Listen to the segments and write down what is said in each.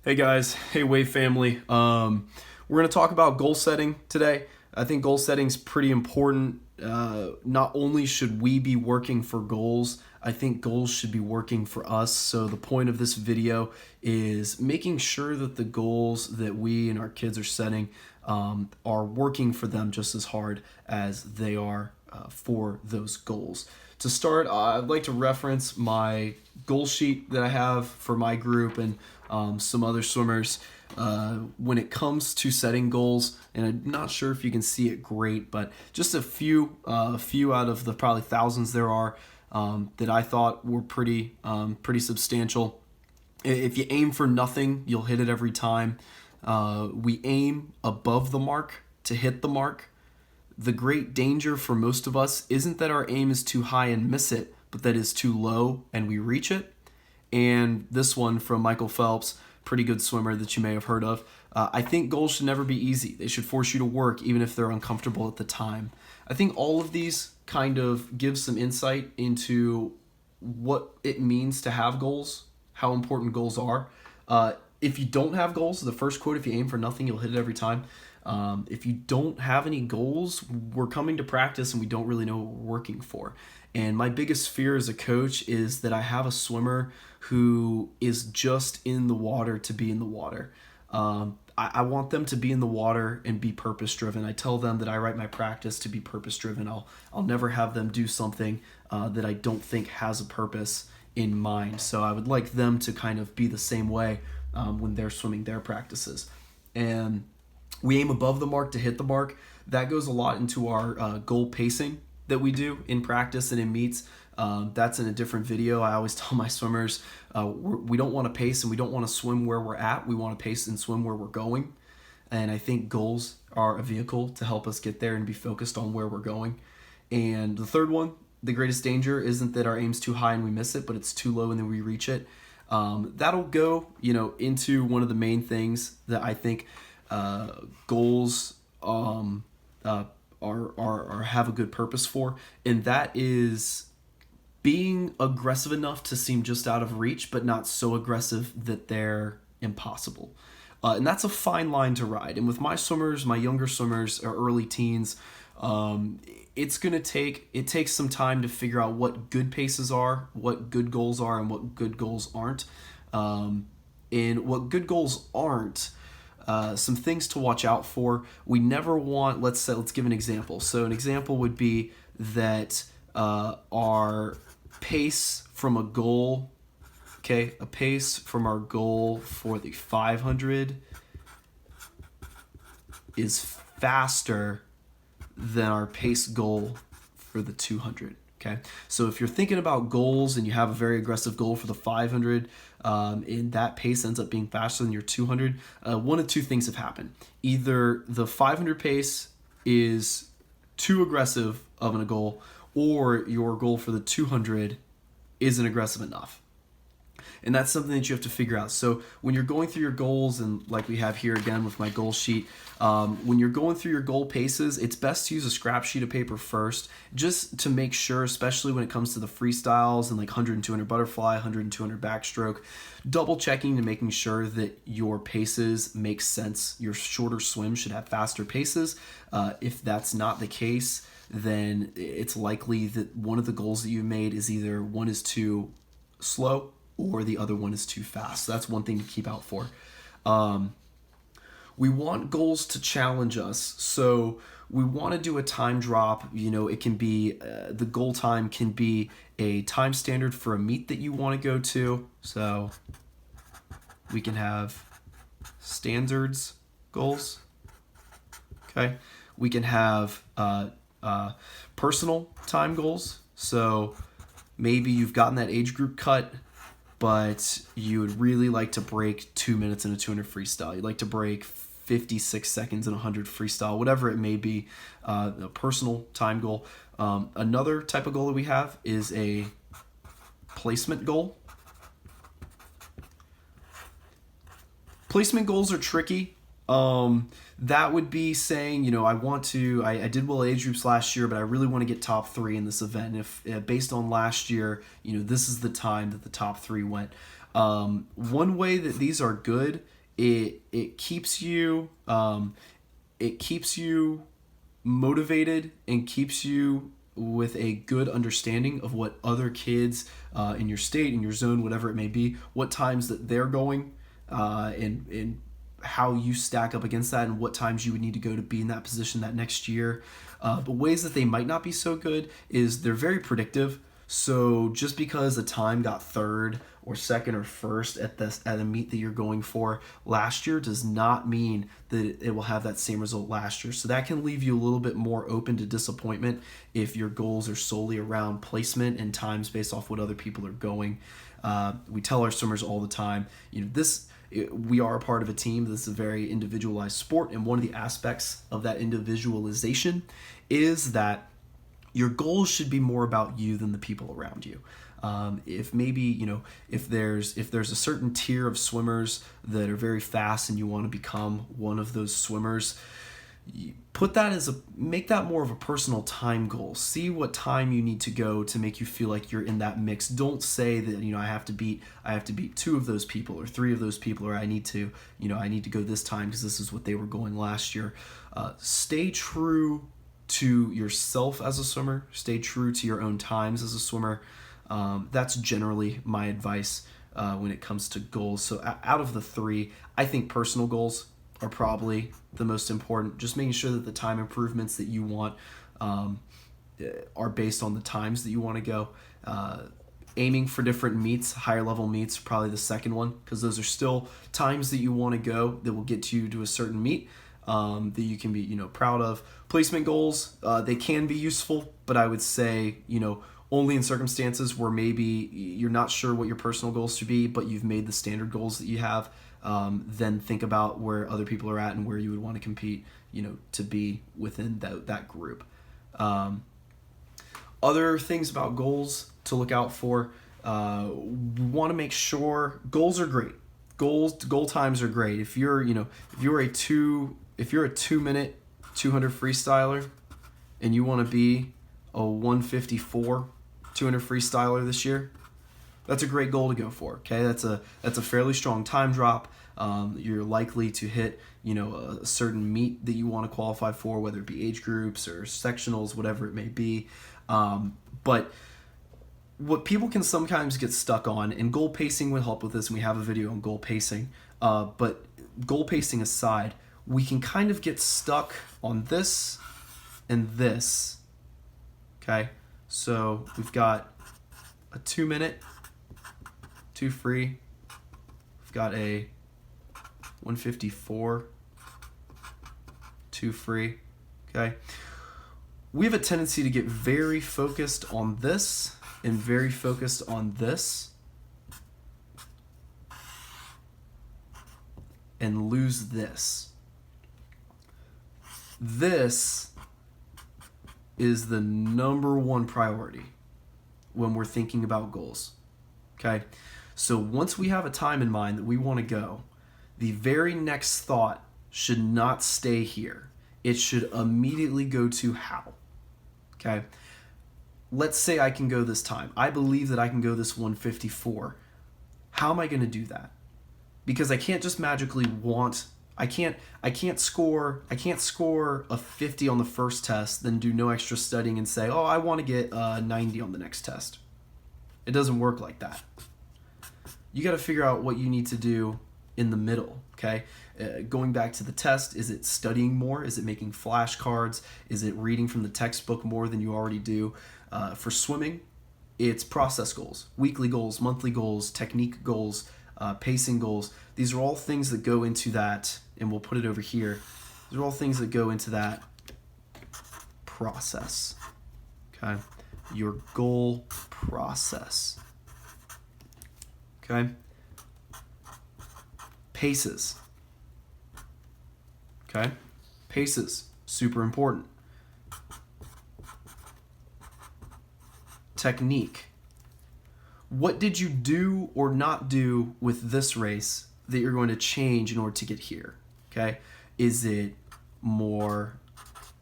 Hey guys, hey Wave family. We're going to talk about goal setting today. I think goal setting is pretty important. Not only should we be working for goals, I think goals should be working for us. So the point of this video is making sure that the goals that we and our kids are setting are working for them just as hard as they are for those goals. To start, I'd like to reference my goal sheet that I have for my group and some other swimmers when it comes to setting goals. And I'm not sure if you can see it great, but just a few out of the probably thousands there are that I thought were pretty substantial. If you aim for nothing, you'll hit it every time. We aim above the mark to hit the mark. The great danger for most of us isn't that our aim is too high and miss it, but that is too low and we reach it. And this one from Michael Phelps, pretty good swimmer that you may have heard of. I think goals should never be easy. They should force you to work even if they're uncomfortable at the time. I think all of these kind of give some insight into what it means to have goals, how important goals are. If you don't have goals, the first quote, if you aim for nothing, you'll hit it every time. If you don't have any goals, we're coming to practice and we don't really know what we're working for. And my biggest fear as a coach is that I have a swimmer who is just in the water to be in the water. I want them to be in the water and be purpose driven. I tell them that I write my practice to be purpose driven. I'll never have them do something that I don't think has a purpose in mind. So I would like them to kind of be the same way when they're swimming their practices. And we aim above the mark to hit the mark. That goes a lot into our goal pacing that we do in practice and in meets. That's in a different video. I always tell my swimmers, we don't want to pace and we don't want to swim where we're at. We want to pace and swim where we're going. And I think goals are a vehicle to help us get there and be focused on where we're going. And the third one, the greatest danger isn't that our aim's too high and we miss it, but it's too low and then we reach it. That'll go, into one of the main things that I think goals are have a good purpose for, and that is being aggressive enough to seem just out of reach, but not so aggressive that they're impossible. And that's a fine line to ride. And with my swimmers, my younger swimmers or early teens, it takes some time to figure out what good paces are, what good goals are, and what good goals aren't. And what good goals aren't, some things to watch out for. We never want, let's give an example. So an example would be that our pace from a goal, a pace from our goal for the 500 is faster than our pace goal for the 200. Okay, so if you're thinking about goals and you have a very aggressive goal for the 500 and that pace ends up being faster than your 200, one of two things have happened. Either the 500 pace is too aggressive of a goal, or your goal for the 200 isn't aggressive enough. And that's something that you have to figure out. So when you're going through your goals, and like we have here again with my goal sheet, when you're going through your goal paces, it's best to use a scrap sheet of paper first, just to make sure, especially when it comes to the freestyles and like 100 and 200 butterfly, 100 and 200 backstroke, double checking and making sure that your paces make sense. Your shorter swim should have faster paces. If that's not the case, then it's likely that one of the goals that you made is either one is too slow or the other one is too fast. So that's one thing to keep out for. We want goals to challenge us. So we want to do a time drop. It can be, the goal time can be a time standard for a meet that you want to go to. So we can have standards goals. Okay. We can have personal time goals. So maybe you've gotten that age group cut, but you would really like to break 2 minutes in a 200 freestyle. You'd like to break 56 seconds in a 100 freestyle, whatever it may be, a personal time goal. Another type of goal that we have is a placement goal. Placement goals are tricky. That would be saying, I did well age groups last year, but I really want to get top 3 in this event. If based on last year, this is the time that the top 3 went. One way that these are good it keeps you motivated and keeps you with a good understanding of what other kids in your state, in your zone, whatever it may be, what times that they're going, and how you stack up against that, and what times you would need to go to be in that position that next year. But ways that they might not be so good is they're very predictive. So just because a time got third or second or first at a meet that you're going for last year does not mean that it will have that same result last year. So that can leave you a little bit more open to disappointment if your goals are solely around placement and times based off what other people are going. We tell our swimmers all the time, we are a part of a team. This is a very individualized sport, and one of the aspects of that individualization is that your goals should be more about you than the people around you. If maybe, if there's a certain tier of swimmers that are very fast and you want to become one of those swimmers, make that more of a personal time goal. See what time you need to go to make you feel like you're in that mix. Don't say that, I have to beat two of those people or three of those people, or I need to go this time because this is what they were going last year. Stay true to yourself as a swimmer. Stay true to your own times as a swimmer. That's generally my advice when it comes to goals. So out of the three, I think personal goals are probably the most important. Just making sure that the time improvements that you want are based on the times that you want to go. Aiming for different meets, higher level meets, probably the second one, because those are still times that you want to go that will get you to a certain meet that you can be, proud of. Placement goals, they can be useful, but I would say, only in circumstances where maybe you're not sure what your personal goals should be, but you've made the standard goals that you have. Then think about where other people are at and where you would want to compete, to be within that group. Other things about goals to look out for, want to make sure goals are great. Goal times are great. If you're a 2-minute 200 freestyler and you want to be a 154 200 freestyler this year, that's a great goal to go for. Okay, that's a fairly strong time drop. You're likely to hit a certain meet that you want to qualify for, whether it be age groups or sectionals, whatever it may be. But what people can sometimes get stuck on, and goal pacing will help with this, and we have a video on goal pacing. But goal pacing aside, we can kind of get stuck on this and this. Okay, so we've got a 2-minute, 2 free. We've got a 154, 2 free. Okay, we have a tendency to get very focused on this and very focused on this and lose this. This is the number one priority when we're thinking about goals. Okay? So once we have a time in mind that we want to go, the very next thought should not stay here. It should immediately go to how. Okay? Let's say I can go this time. I believe that I can go this 154. How am I going to do that? Because I can't just magically I can't score a 50 on the first test, then do no extra studying and say, oh, I want to get 90 on the next test. It doesn't work like that. You got to figure out what you need to do in the middle, okay? Going back to the test, is it studying more? Is it making flashcards? Is it reading from the textbook more than you already do? For swimming, it's process goals, weekly goals, monthly goals, technique goals, pacing goals. These are all things that go into that, and we'll put it over here. These are all things that go into that process, okay? Your goal process, okay? Paces, okay? Paces, super important. Technique. What did you do or not do with this race that you're going to change in order to get here? Okay? Is it more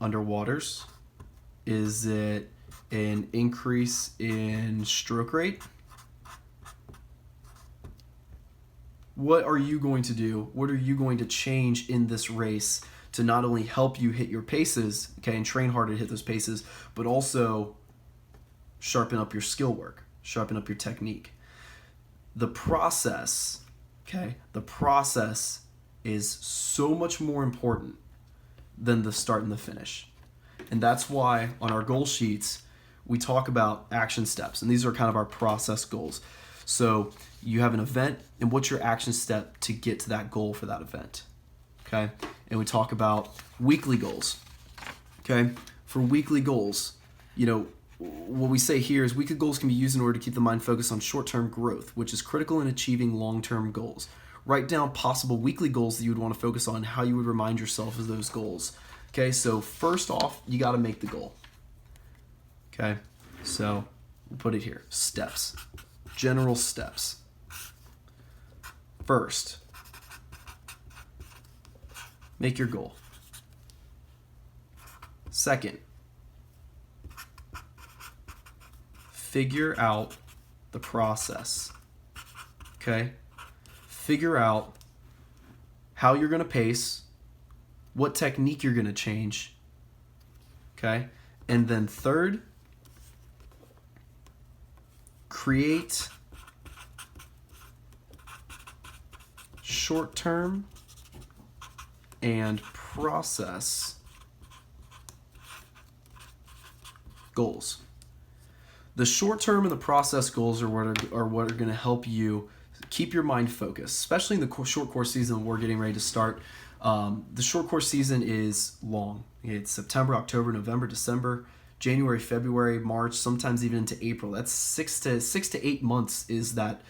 underwaters? Is it an increase in stroke rate? What are you going to do? What are you going to change in this race to not only help you hit your paces, okay, and train hard to hit those paces, but also sharpen up your skill work, sharpen up your technique. The process, okay, the process is so much more important than the start and the finish. And that's why on our goal sheets, we talk about action steps. And these are kind of our process goals. So you have an event, and what's your action step to get to that goal for that event? Okay? And we talk about weekly goals. Okay? For weekly goals, you know, what we say here is weekly goals can be used in order to keep the mind focused on short-term growth, which is critical in achieving long-term goals. Write down possible weekly goals that you would want to focus on, how you would remind yourself of those goals. Okay, so first off, you got to make the goal. Okay, so we'll put it here. Steps. General steps. First, make your goal. Second, figure out the process. Okay? Figure out how you're going to pace, what technique you're going to change. Okay? And then third, create short-term and process goals. The short-term and the process goals are what are going to help you keep your mind focused, especially in the short course season we're getting ready to start. The short course season is long. It's September, October, November, December, January, February, March, sometimes even into April. That's 6 to 8 months is that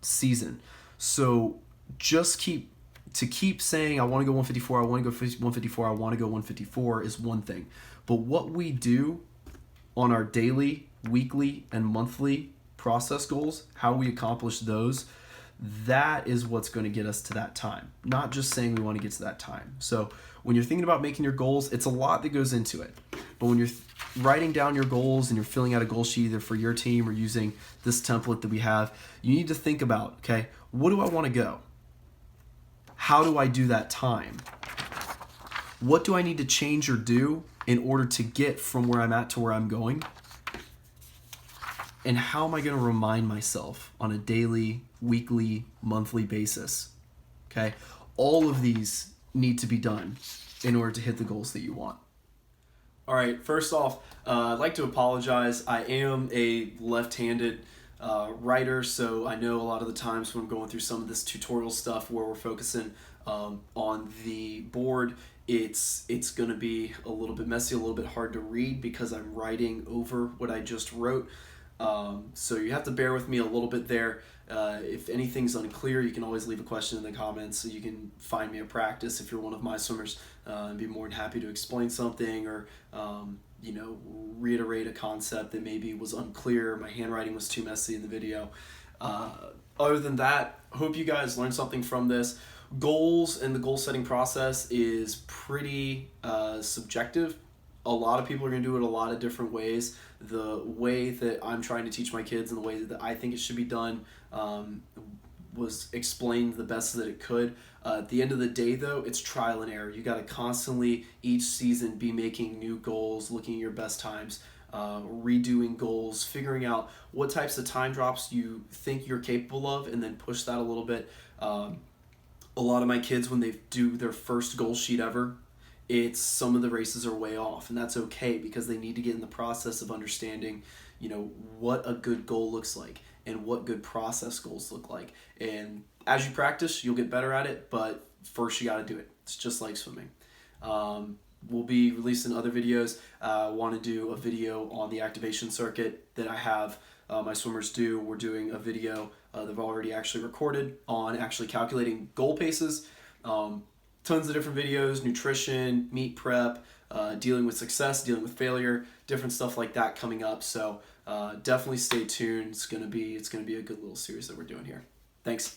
season. So just keep saying I want to go 154, I want to go 154, I want to go 154 is one thing. But what we do on our daily, weekly, and monthly process goals, how we accomplish those, that is what's going to get us to that time. Not just saying we want to get to that time. So when you're thinking about making your goals, it's a lot that goes into it. But when you're writing down your goals and you're filling out a goal sheet either for your team or using this template that we have, you need to think about, okay, what do I want to go? How do I do that time? What do I need to change or do in order to get from where I'm at to where I'm going? And how am I going to remind myself on a daily, weekly, monthly basis? Okay? All of these need to be done in order to hit the goals that you want. All right, first off, I'd like to apologize. I am a left-handed writer, so I know a lot of the times when I'm going through some of this tutorial stuff where we're focusing on the board, it's going to be a little bit messy, a little bit hard to read because I'm writing over what I just wrote. So you have to bear with me a little bit there. If anything's unclear, you can always leave a question in the comments, so you can find me a practice if you're one of my swimmers, and be more than happy to explain something or reiterate a concept that maybe was unclear. My handwriting was too messy in the video. Other than that, hope you guys learned something from this. Goals and the goal setting process is pretty subjective. A lot of people are going to do it a lot of different ways. The way that I'm trying to teach my kids and the way that I think it should be done was explained the best that it could. At the end of the day, though, it's trial and error. You got to constantly, each season, be making new goals, looking at your best times, redoing goals, figuring out what types of time drops you think you're capable of, and then push that a little bit. A lot of my kids, when they do their first goal sheet ever, it's some of the races are way off, and that's okay because they need to get in the process of understanding, what a good goal looks like and what good process goals look like. And as you practice, you'll get better at it, but first you got to do it. It's just like swimming. We'll be releasing other videos. I want to do a video on the activation circuit that I have my swimmers do. We're doing a video they've already actually recorded on actually calculating goal paces. Tons of different videos, nutrition, meet prep, dealing with success, dealing with failure, different stuff like that coming up. So definitely stay tuned. It's gonna be a good little series that we're doing here. Thanks.